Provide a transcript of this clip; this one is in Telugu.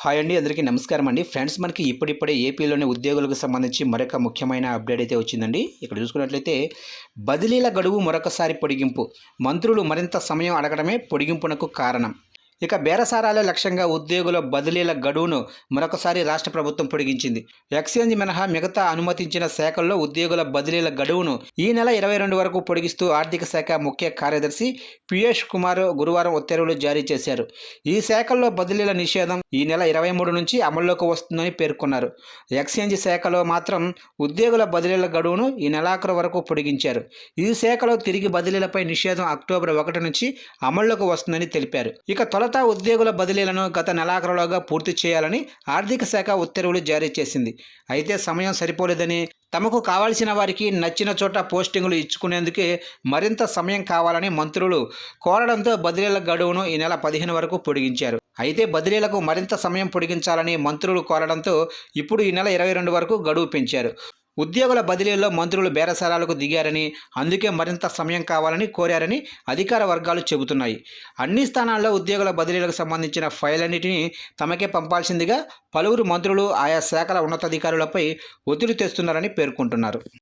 హాయ్ అండి, అందరికీ నమస్కారం అండి. ఫ్రెండ్స్, మనకి ఇప్పుడిప్పుడే ఏపీలోని ఉద్యోగులకు సంబంధించి మరొక ముఖ్యమైన అప్డేట్ అయితే వచ్చిందండి. ఇక్కడ చూసుకున్నట్లయితే బదిలీల గడువు మరొకసారి పొడిగింపు. మంత్రులు మరింత సమయం అడగడమే పొడిగింపునకు కారణం. ఇక బేరసారాలే లక్ష్యంగా ఉద్యోగుల బదిలీల గడువును మరొకసారి రాష్ట్ర ప్రభుత్వం పొడిగించింది. ఎక్స్చేంజ్ మినహా మిగతా అనుమతించిన శాఖల్లో ఉద్యోగుల బదిలీల గడువును ఈ నెల 22 వరకు పొడిగిస్తూ ఆర్థిక శాఖ ముఖ్య కార్యదర్శి పీయూష్ కుమార్ గురువారం ఉత్తర్వులు జారీ చేశారు. ఈ శాఖల్లో బదిలీల నిషేధం ఈ నెల 23 నుంచి అమల్లోకి వస్తుందని పేర్కొన్నారు. ఎక్స్చేంజ్ శాఖలో మాత్రం ఉద్యోగుల బదిలీల గడువును ఈ నెలాఖరు వరకు పొడిగించారు. ఈ శాఖలో తిరిగి బదిలీలపై నిషేధం అక్టోబర్ 1 నుంచి అమల్లోకి వస్తుందని తెలిపారు. ఇక తొలుత ఉద్యోగుల బదిలీలను గత నెలాఖరులోగా పూర్తి చేయాలని ఆర్థిక శాఖ ఉత్తర్వులు జారీ చేసింది. అయితే సమయం సరిపోలేదని, తమకు కావాల్సిన వారికి నచ్చిన చోట పోస్టింగులు ఇచ్చుకునేందుకే మరింత సమయం కావాలని మంత్రులు కోరడంతో బదిలీల గడువును ఈ నెల 15 వరకు పొడిగించారు. అయితే బదిలీలకు మరింత సమయం పొడిగించాలని మంత్రులు కోరడంతో ఇప్పుడు ఈ నెల 22 వరకు గడువు పెంచారు. ఉద్యోగుల బదిలీల్లో మంత్రులు బేరసారాలకు దిగారని, అందుకే మరింత సమయం కావాలని కోరారని అధికార వర్గాలు చెబుతున్నాయి. అన్ని స్థానాల్లో ఉద్యోగుల బదిలీలకు సంబంధించిన ఫైలన్నిటినీ తమకే పంపాల్సిందిగా పలువురు మంత్రులు ఆయా శాఖల ఉన్నతాధికారులపై ఒత్తిడి తెస్తున్నారని పేర్కొంటున్నారు.